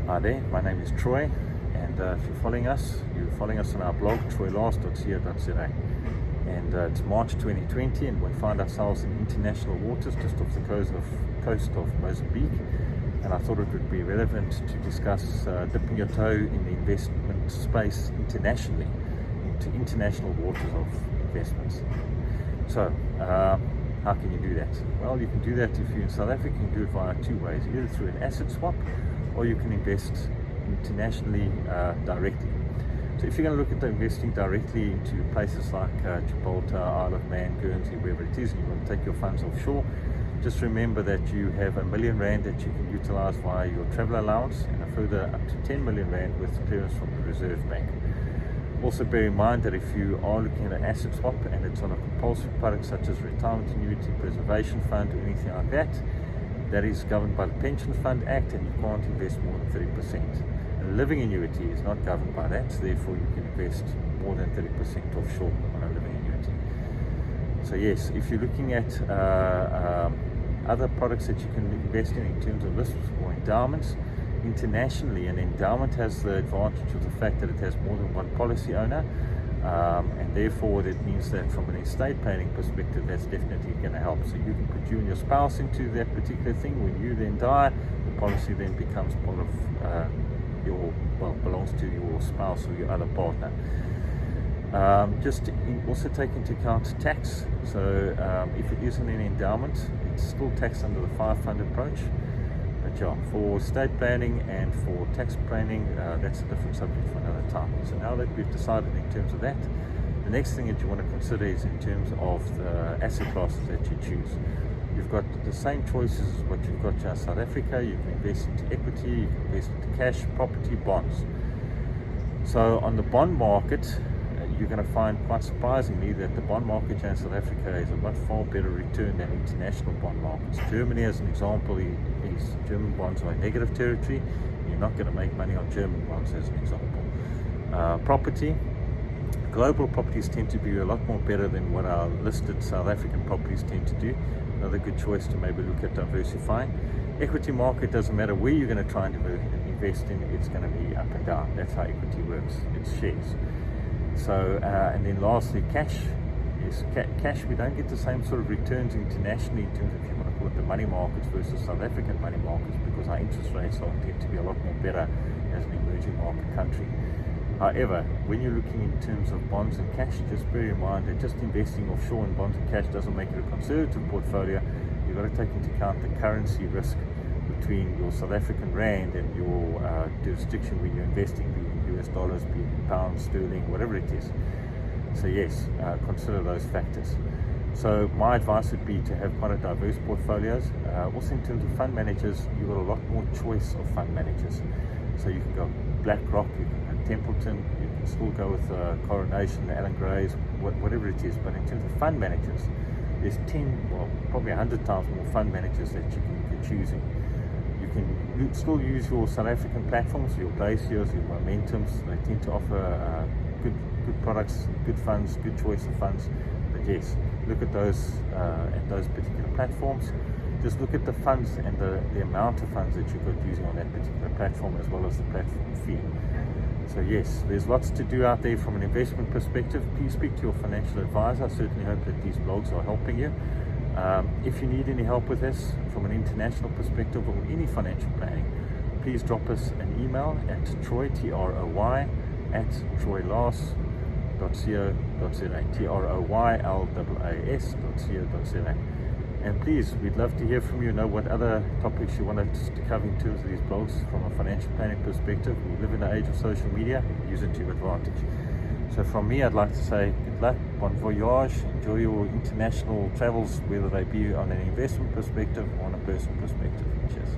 Hi there, my name is Troy, and if you're following us on our blog, troylast.co.za. And it's March 2020, and we find ourselves in international waters just off the coast of Mozambique. And I thought it would be relevant to discuss dipping your toe in the investment space internationally, into international waters of investments. So, how can you do that? Well, you can do that if you're in South Africa. You can do it via two ways, either through an asset swap, or you can invest internationally directly. So if you're going to look at investing directly into places like Gibraltar, Isle of Man, Guernsey, wherever it is, and you want to take your funds offshore, just remember that you have R1 million that you can utilize via your travel allowance, and a further up to 10 million rand with clearance from the Reserve Bank. Also bear in mind that if you are looking at an asset swap and it's on a compulsory product such as retirement annuity, preservation fund, or anything like that, that is governed by the Pension Fund Act, and you can't invest more than 30%. A living annuity is not governed by that, so therefore you can invest more than 30% offshore on a living annuity. So yes, if you're looking at other products that you can invest in terms of risks or endowments, internationally, an endowment has the advantage of the fact that it has more than one policy owner, and therefore that means that from an estate planning perspective, that's definitely going to help. So you can put you and your spouse into that particular thing. When you then die, the policy then becomes part of belongs to your spouse or your other partner. Also take into account tax. So if it isn't an endowment, it's still taxed under the 5-fund approach. But yeah, for estate planning and for tax planning, that's a different subject for another time. So now that we've decided in terms of that, the next thing that you want to consider is in terms of the asset classes that you choose. You've got the same choices as what you've got in South Africa. You can invest into equity, you can invest into cash, property, bonds. So on the bond market, you're going to find, quite surprisingly, that the bond market in South Africa is a much far better return than international bond markets. Germany, as an example, is German bonds are in negative territory. You're not going to make money on German bonds, as an example. Property, global properties tend to be a lot more better than what our listed South African properties tend to do. Another good choice to maybe look at diversifying. Equity market, doesn't matter where you're going to try and invest in, it's going to be up and down. That's how equity works. It's shares. So, and then lastly, cash. Yes, cash, we don't get the same sort of returns internationally in terms of, if you want to call it, the money markets versus South African money markets, because our interest rates tend to be a lot more better as an emerging market country. However, when you're looking in terms of bonds and cash, just bear in mind that just investing offshore in bonds and cash doesn't make it a conservative portfolio. You've got to take into account the currency risk between your South African rand and your jurisdiction when you're investing, be it US dollars, be it pounds, sterling, whatever it is. So yes, consider those factors. So my advice would be to have quite a diverse portfolios. Also in terms of fund managers, you've got a lot more choice of fund managers. So you can go BlackRock, you can go Templeton, you can still go with Coronation, Allen Gray's, whatever it is. But in terms of fund managers, there's 10, well, probably 100 times more fund managers that you can choose in. You can still use your South African platforms, your Glaciers, your Momentums. They tend to offer good products, good funds, good choice of funds. But yes, look at those particular platforms. Just look at the funds and the amount of funds that you've got using on that particular platform, as well as the platform fee. So yes, there's lots to do out there from an investment perspective. Please speak to your financial advisor. I certainly hope that these blogs are helping you. If you need any help with this from an international perspective or any financial planning, please drop us an email at Troy, Troy, at troylas.co.za, troylas.co.za. And please, we'd love to hear from you. Know what other topics you want us to cover in terms of these blogs from a financial planning perspective. We live in the age of social media. Use it to your advantage. So from me, I'd like to say good luck, bon voyage, enjoy your international travels, whether they be on an investment perspective or on a personal perspective. Cheers.